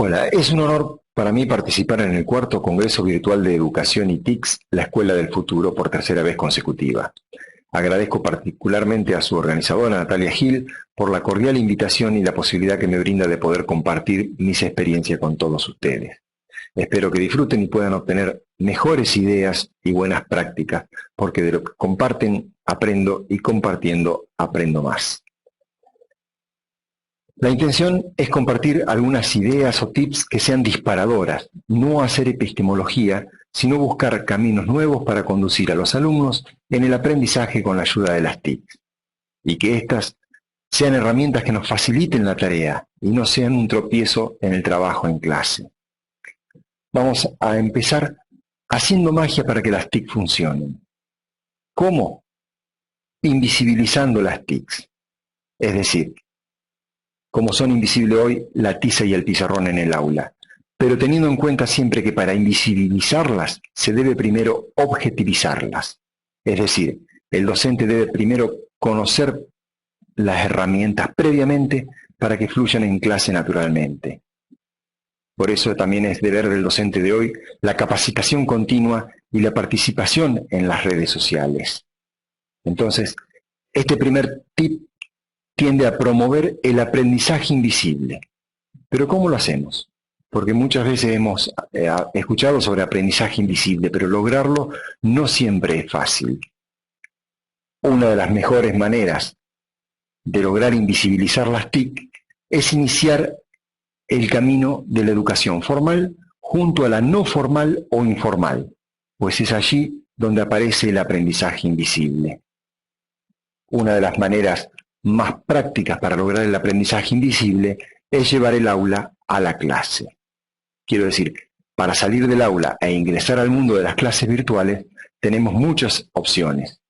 Hola, es un honor para mí participar en el cuarto Congreso Virtual de Educación y TICS, la Escuela del Futuro, por tercera vez consecutiva. Agradezco particularmente a su organizadora, Natalia Gil, por la cordial invitación y la posibilidad que me brinda de poder compartir mis experiencias con todos ustedes. Espero que disfruten y puedan obtener mejores ideas y buenas prácticas, porque de lo que comparten aprendo y compartiendo aprendo más. La intención es compartir algunas ideas o tips que sean disparadoras, no hacer epistemología, sino buscar caminos nuevos para conducir a los alumnos en el aprendizaje con la ayuda de las TICs. Y que éstas sean herramientas que nos faciliten la tarea y no sean un tropiezo en el trabajo en clase. Vamos a empezar haciendo magia para que las TIC funcionen. ¿Cómo? Invisibilizando las TICs. Es decir, como son invisibles hoy la tiza y el pizarrón en el aula, pero teniendo en cuenta siempre que para invisibilizarlas se debe primero objetivizarlas. Es decir, el docente debe primero conocer las herramientas previamente para que fluyan en clase naturalmente. Por eso también es deber del docente de hoy la capacitación continua y la participación en las redes sociales. Entonces, este primer tip tiende a promover el aprendizaje invisible. ¿Pero cómo lo hacemos? Porque muchas veces hemos escuchado sobre aprendizaje invisible, pero lograrlo no siempre es fácil. Una de las mejores maneras de lograr invisibilizar las TIC es iniciar el camino de la educación formal junto a la no formal o informal, pues es allí donde aparece el aprendizaje invisible. Una de las maneras más prácticas para lograr el aprendizaje invisible es llevar el aula a la clase. Quiero decir, para salir del aula e ingresar al mundo de las clases virtuales tenemos muchas opciones,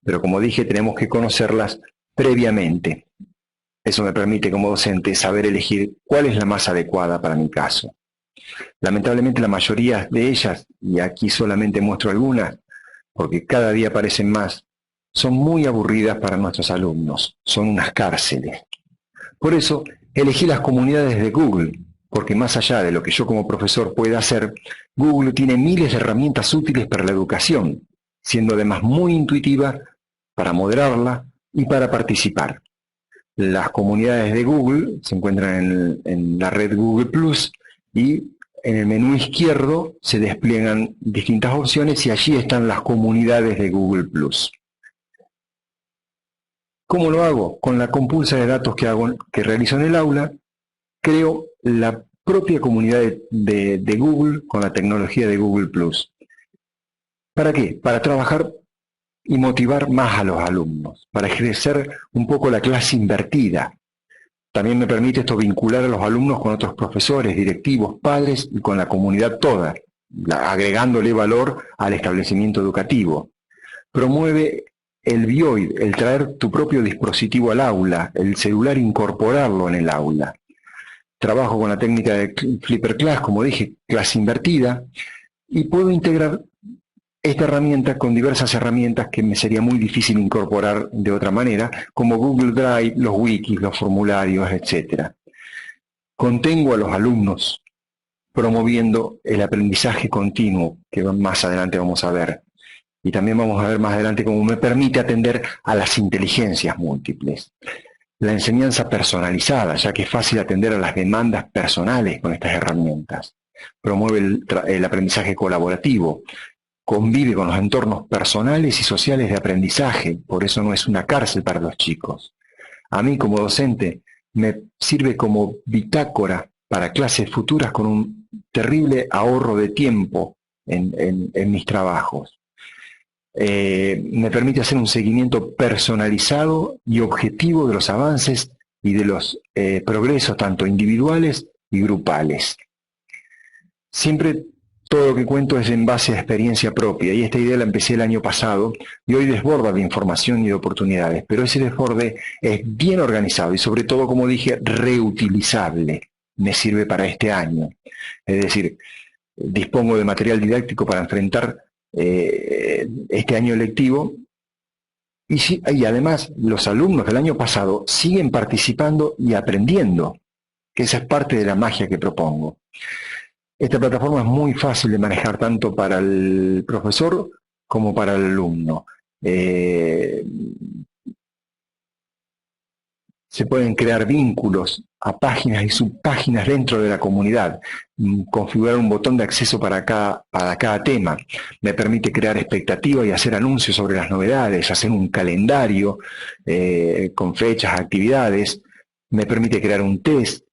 pero como dije tenemos que conocerlas previamente. Eso me permite como docente saber elegir cuál es la más adecuada para mi caso. Lamentablemente la mayoría de ellas, y aquí solamente muestro algunas, porque cada día aparecen más, son muy aburridas para nuestros alumnos, son unas cárceles. Por eso, elegí las comunidades de Google, porque más allá de lo que yo como profesor pueda hacer, Google tiene miles de herramientas útiles para la educación, siendo además muy intuitiva para moderarla y para participar. Las comunidades de Google se encuentran en la red Google Plus y en el menú izquierdo se despliegan distintas opciones y allí están las comunidades de Google Plus. ¿Cómo lo hago? Con la compulsa de datos que realizo en el aula, creo la propia comunidad de Google con la tecnología de Google Plus. ¿Para qué? Para trabajar y motivar más a los alumnos, para ejercer un poco la clase invertida. También me permite esto vincular a los alumnos con otros profesores, directivos, padres y con la comunidad toda, agregándole valor al establecimiento educativo. Promueve el BIOID, el traer tu propio dispositivo al aula, el celular incorporarlo en el aula. Trabajo con la técnica de Flipper Class, como dije, clase invertida, y puedo integrar esta herramienta con diversas herramientas que me sería muy difícil incorporar de otra manera, como Google Drive, los wikis, los formularios, etc. Contengo a los alumnos promoviendo el aprendizaje continuo, que más adelante vamos a ver. Y también vamos a ver más adelante cómo me permite atender a las inteligencias múltiples. La enseñanza personalizada, ya que es fácil atender a las demandas personales con estas herramientas. Promueve el aprendizaje colaborativo. Convive con los entornos personales y sociales de aprendizaje, por eso no es una cárcel para los chicos. A mí como docente me sirve como bitácora para clases futuras con un terrible ahorro de tiempo en mis trabajos. Me permite hacer un seguimiento personalizado y objetivo de los avances y de los progresos tanto individuales y grupales. Siempre Todo lo que cuento es en base a experiencia propia, y esta idea la empecé el año pasado, y hoy desborda de información y de oportunidades, pero ese desborde es bien organizado y sobre todo, como dije, reutilizable. Me sirve para este año. Es decir, dispongo de material didáctico para enfrentar este año lectivo, y además los alumnos del año pasado siguen participando y aprendiendo, que esa es parte de la magia que propongo. Esta plataforma es muy fácil de manejar tanto para el profesor como para el alumno. Se pueden crear vínculos a páginas y subpáginas dentro de la comunidad, configurar un botón de acceso para cada tema. Me permite crear expectativas y hacer anuncios sobre las novedades, hacer un calendario con fechas, actividades. Me permite crear un test,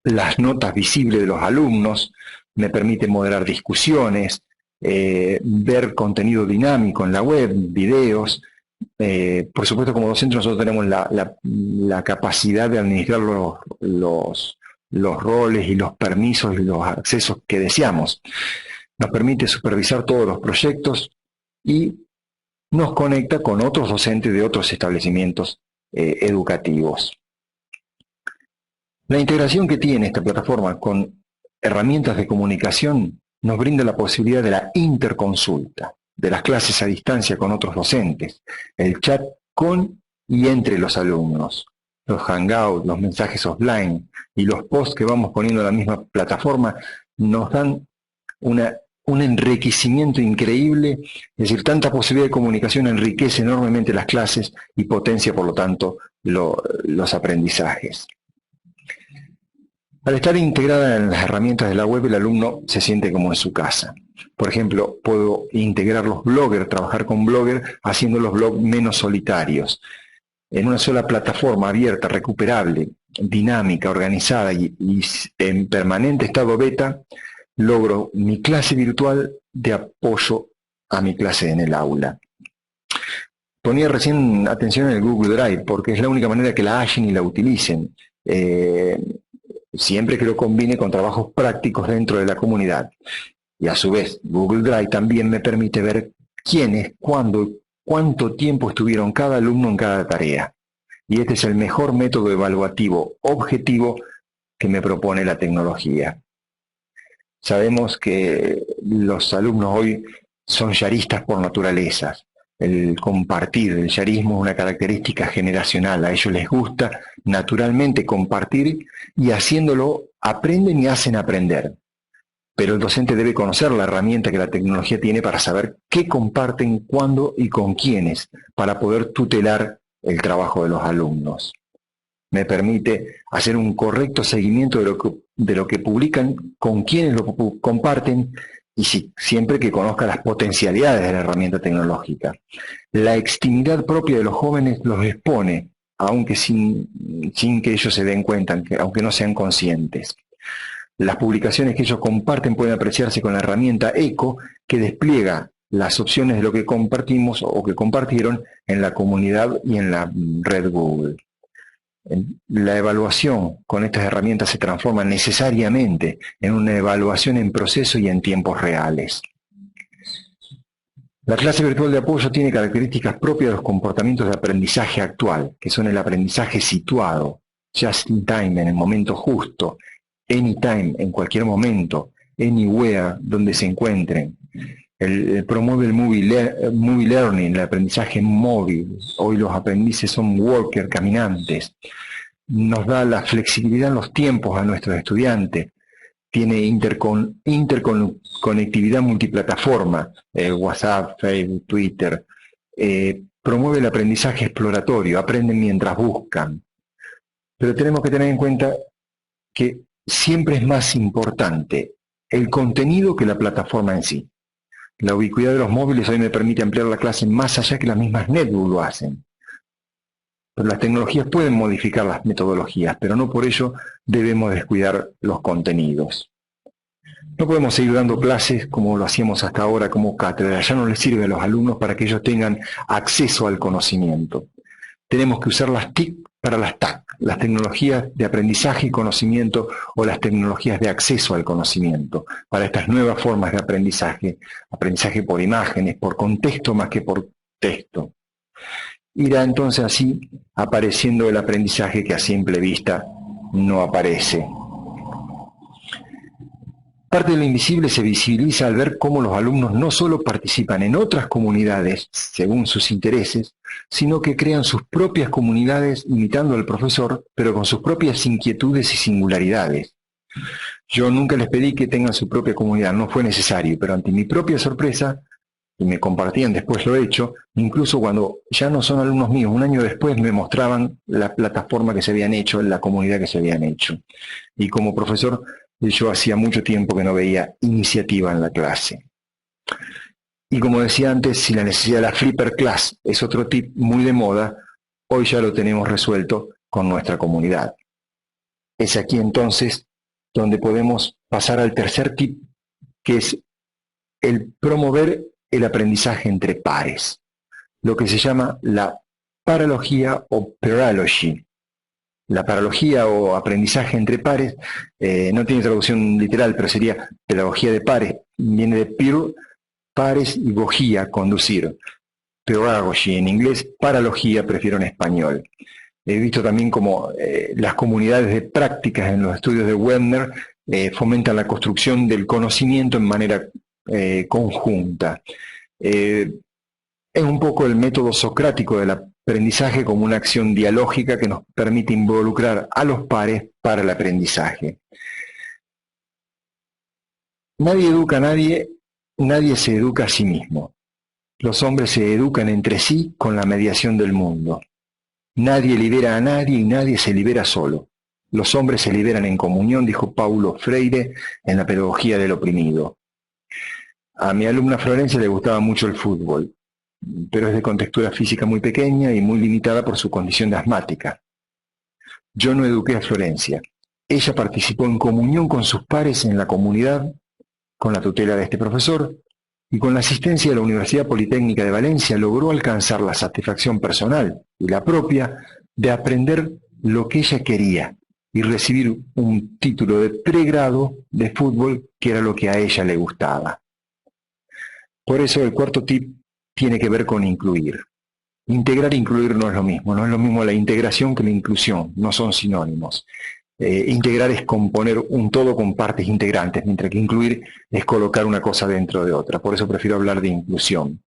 las notas visibles de los alumnos, me permite moderar discusiones, ver contenido dinámico en la web, videos. Por supuesto, como docentes nosotros tenemos la capacidad de administrar los roles y los permisos y los accesos que deseamos. Nos permite supervisar todos los proyectos y nos conecta con otros docentes de otros establecimientos educativos. La integración que tiene esta plataforma con herramientas de comunicación nos brinda la posibilidad de la interconsulta, de las clases a distancia con otros docentes, el chat con y entre los alumnos, los hangouts, los mensajes offline y los posts que vamos poniendo en la misma plataforma nos dan un enriquecimiento increíble. Es decir, tanta posibilidad de comunicación enriquece enormemente las clases y potencia, por lo tanto, los aprendizajes. Al estar integrada en las herramientas de la web, el alumno se siente como en su casa. Por ejemplo, puedo integrar los bloggers, trabajar con bloggers, haciendo los blogs menos solitarios. En una sola plataforma abierta, recuperable, dinámica, organizada y en permanente estado beta, logro mi clase virtual de apoyo a mi clase en el aula. Ponía recién atención en el Google Drive, porque es la única manera que la hallen y la utilicen. Siempre que lo combine con trabajos prácticos dentro de la comunidad. Y a su vez, Google Drive también me permite ver quiénes, cuándo, cuánto tiempo estuvieron cada alumno en cada tarea. Y este es el mejor método evaluativo objetivo que me propone la tecnología. Sabemos que los alumnos hoy son yaristas por naturaleza. El compartir, el yarismo es una característica generacional. A ellos les gusta naturalmente compartir y haciéndolo aprenden y hacen aprender. Pero el docente debe conocer la herramienta que la tecnología tiene para saber qué comparten, cuándo y con quiénes, para poder tutelar el trabajo de los alumnos. Me permite hacer un correcto seguimiento de lo que publican, con quiénes lo comparten, y siempre que conozca las potencialidades de la herramienta tecnológica. La extimidad propia de los jóvenes los expone, aunque sin que ellos se den cuenta, aunque no sean conscientes. Las publicaciones que ellos comparten pueden apreciarse con la herramienta ECO, que despliega las opciones de lo que compartimos o que compartieron en la comunidad y en la red Google. La evaluación con estas herramientas se transforma necesariamente en una evaluación en proceso y en tiempos reales. La clase virtual de apoyo tiene características propias de los comportamientos de aprendizaje actual, que son el aprendizaje situado, just in time, en el momento justo, anytime, en cualquier momento, anywhere, donde se encuentren. Promueve el movie learning, el aprendizaje móvil. Hoy los aprendices son workers, caminantes. Nos da la flexibilidad en los tiempos a nuestros estudiantes. Tiene interconectividad multiplataforma, WhatsApp, Facebook, Twitter. Promueve el aprendizaje exploratorio, aprenden mientras buscan. Pero tenemos que tener en cuenta que siempre es más importante el contenido que la plataforma en sí. La ubicuidad de los móviles hoy me permite ampliar la clase más allá que las mismas netbooks lo hacen. Pero las tecnologías pueden modificar las metodologías, pero no por ello debemos descuidar los contenidos. No podemos seguir dando clases como lo hacíamos hasta ahora como cátedra. Ya no les sirve a los alumnos para que ellos tengan acceso al conocimiento. Tenemos que usar las TIC para las TAC, las tecnologías de aprendizaje y conocimiento o las tecnologías de acceso al conocimiento, para estas nuevas formas de aprendizaje, aprendizaje por imágenes, por contexto más que por texto. Irá entonces así apareciendo el aprendizaje que a simple vista no aparece. Parte de lo invisible se visibiliza al ver cómo los alumnos no solo participan en otras comunidades según sus intereses, sino que crean sus propias comunidades imitando al profesor, pero con sus propias inquietudes y singularidades. Yo nunca les pedí que tengan su propia comunidad, no fue necesario, pero ante mi propia sorpresa, y me compartían después lo hecho, incluso cuando ya no son alumnos míos, un año después me mostraban la plataforma que se habían hecho, la comunidad que se habían hecho. Y como profesor, yo hacía mucho tiempo que no veía iniciativa en la clase. Y como decía antes, si la necesidad de la flipper class es otro tip muy de moda, hoy ya lo tenemos resuelto con nuestra comunidad. Es aquí entonces donde podemos pasar al tercer tip, que es el promover el aprendizaje entre pares, lo que se llama la paralogía o peerology. La paralogía o aprendizaje entre pares no tiene traducción literal, pero sería pedagogía de pares. Viene de peer, pares, y gogía, conducir. Pedagogy en inglés, paralogía, prefiero en español. He visto también como las comunidades de prácticas en los estudios de Webner fomentan la construcción del conocimiento en manera conjunta. Es un poco el método socrático del aprendizaje como una acción dialógica que nos permite involucrar a los pares para el aprendizaje. Nadie educa a nadie, nadie se educa a sí mismo. Los hombres se educan entre sí con la mediación del mundo. Nadie libera a nadie y nadie se libera solo. Los hombres se liberan en comunión, dijo Paulo Freire en la pedagogía del oprimido. A mi alumna Florencia le gustaba mucho el fútbol, pero es de contextura física muy pequeña y muy limitada por su condición de asmática. Yo no eduqué a Florencia. Ella participó en comunión con sus pares en la comunidad, con la tutela de este profesor, y con la asistencia de la Universidad Politécnica de Valencia logró alcanzar la satisfacción personal y la propia de aprender lo que ella quería y recibir un título de pregrado de fútbol, que era lo que a ella le gustaba. Por eso el cuarto tip tiene que ver con incluir. Integrar e incluir no es lo mismo la integración que la inclusión, no son sinónimos. Integrar es componer un todo con partes integrantes, mientras que incluir es colocar una cosa dentro de otra. Por eso prefiero hablar de inclusión.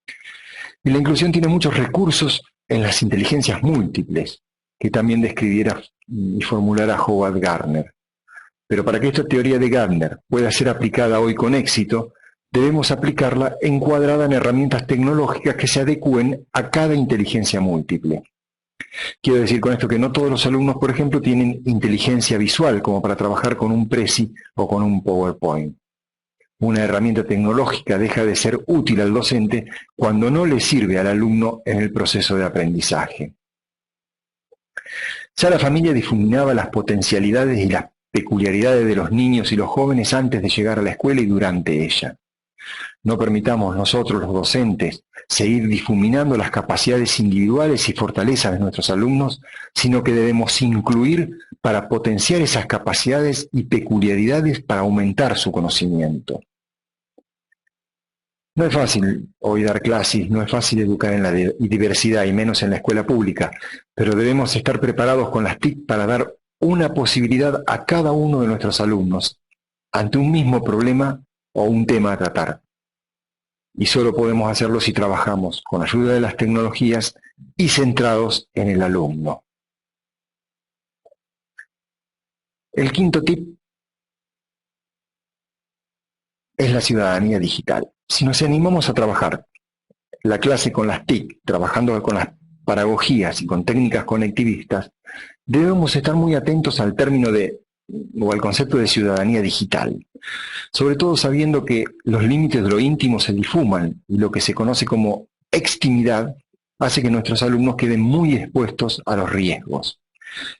Y la inclusión tiene muchos recursos en las inteligencias múltiples, que también describiera y formulara Howard Gardner. Pero para que esta teoría de Gardner pueda ser aplicada hoy con éxito, debemos aplicarla encuadrada en herramientas tecnológicas que se adecúen a cada inteligencia múltiple. Quiero decir con esto que no todos los alumnos, por ejemplo, tienen inteligencia visual como para trabajar con un Prezi o con un PowerPoint. Una herramienta tecnológica deja de ser útil al docente cuando no le sirve al alumno en el proceso de aprendizaje. Ya la familia difuminaba las potencialidades y las peculiaridades de los niños y los jóvenes antes de llegar a la escuela y durante ella. No permitamos nosotros, los docentes, seguir difuminando las capacidades individuales y fortalezas de nuestros alumnos, sino que debemos incluir para potenciar esas capacidades y peculiaridades para aumentar su conocimiento. No es fácil hoy dar clases, no es fácil educar en la diversidad y menos en la escuela pública, pero debemos estar preparados con las TIC para dar una posibilidad a cada uno de nuestros alumnos ante un mismo problema o un tema a tratar. Y solo podemos hacerlo si trabajamos con ayuda de las tecnologías y centrados en el alumno. El quinto tip es la ciudadanía digital. Si nos animamos a trabajar la clase con las TIC, trabajando con las pedagogías y con técnicas conectivistas, debemos estar muy atentos al término o al concepto de ciudadanía digital, sobre todo sabiendo que los límites de lo íntimo se difuman y lo que se conoce como extimidad hace que nuestros alumnos queden muy expuestos a los riesgos.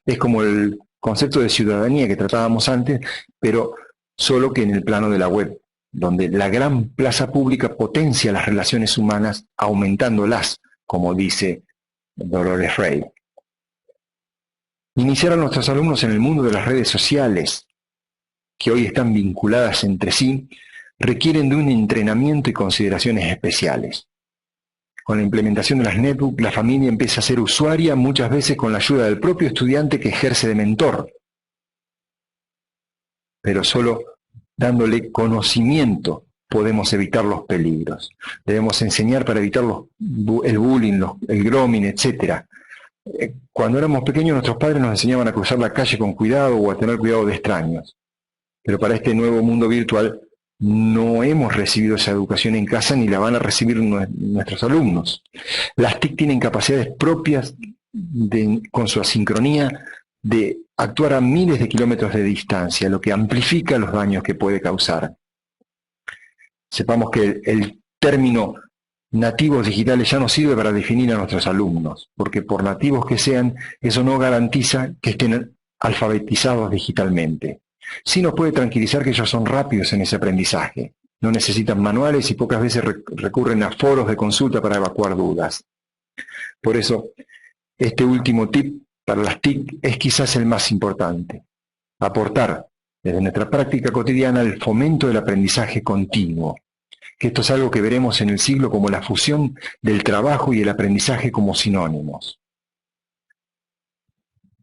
Es como el concepto de ciudadanía que tratábamos antes, pero solo que en el plano de la web, donde la gran plaza pública potencia las relaciones humanas aumentándolas, como dice Dolores Rey. Iniciar a nuestros alumnos en el mundo de las redes sociales, que hoy están vinculadas entre sí, requieren de un entrenamiento y consideraciones especiales. Con la implementación de las netbooks, la familia empieza a ser usuaria, muchas veces con la ayuda del propio estudiante que ejerce de mentor, pero solo dándole conocimiento podemos evitar los peligros. Debemos enseñar para evitar el bullying, el grooming, etc. Cuando éramos pequeños, nuestros padres nos enseñaban a cruzar la calle con cuidado o a tener cuidado de extraños. Pero para este nuevo mundo virtual no hemos recibido esa educación en casa ni la van a recibir nuestros alumnos. Las TIC tienen capacidades propias con su asincronía de actuar a miles de kilómetros de distancia, lo que amplifica los daños que puede causar. Sepamos que el término nativos digitales ya no sirve para definir a nuestros alumnos, porque por nativos que sean, eso no garantiza que estén alfabetizados digitalmente. Sí nos puede tranquilizar que ellos son rápidos en ese aprendizaje, no necesitan manuales y pocas veces recurren a foros de consulta para evacuar dudas. Por eso, este último tip para las TIC es quizás el más importante: aportar desde nuestra práctica cotidiana el fomento del aprendizaje continuo, que esto es algo que veremos en el siglo como la fusión del trabajo y el aprendizaje como sinónimos.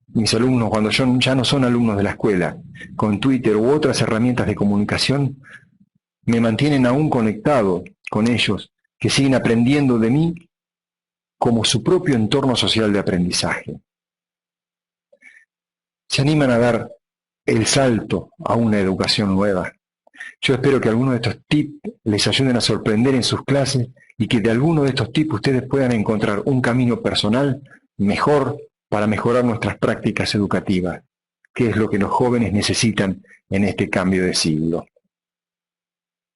Mis alumnos, cuando ya no son alumnos de la escuela, con Twitter u otras herramientas de comunicación, me mantienen aún conectado con ellos, que siguen aprendiendo de mí como su propio entorno social de aprendizaje. Se animan a dar el salto a una educación nueva. Yo espero que algunos de estos tips les ayuden a sorprender en sus clases y que de alguno de estos tips ustedes puedan encontrar un camino personal mejor para mejorar nuestras prácticas educativas, que es lo que los jóvenes necesitan en este cambio de siglo.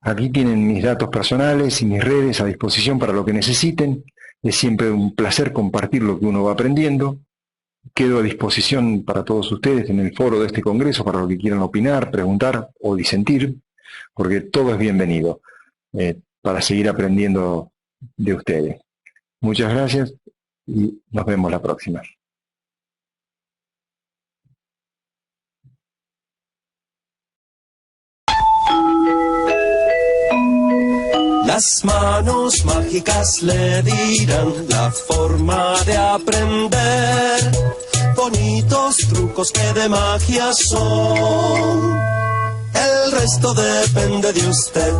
Aquí tienen mis datos personales y mis redes a disposición para lo que necesiten. Es siempre un placer compartir lo que uno va aprendiendo. Quedo a disposición para todos ustedes en el foro de este congreso para lo que quieran opinar, preguntar o disentir, porque todo es bienvenido para seguir aprendiendo de ustedes. Muchas gracias y nos vemos la próxima. Las manos mágicas le dirán la forma de aprender. Bonitos trucos que de magia son. El resto depende de usted.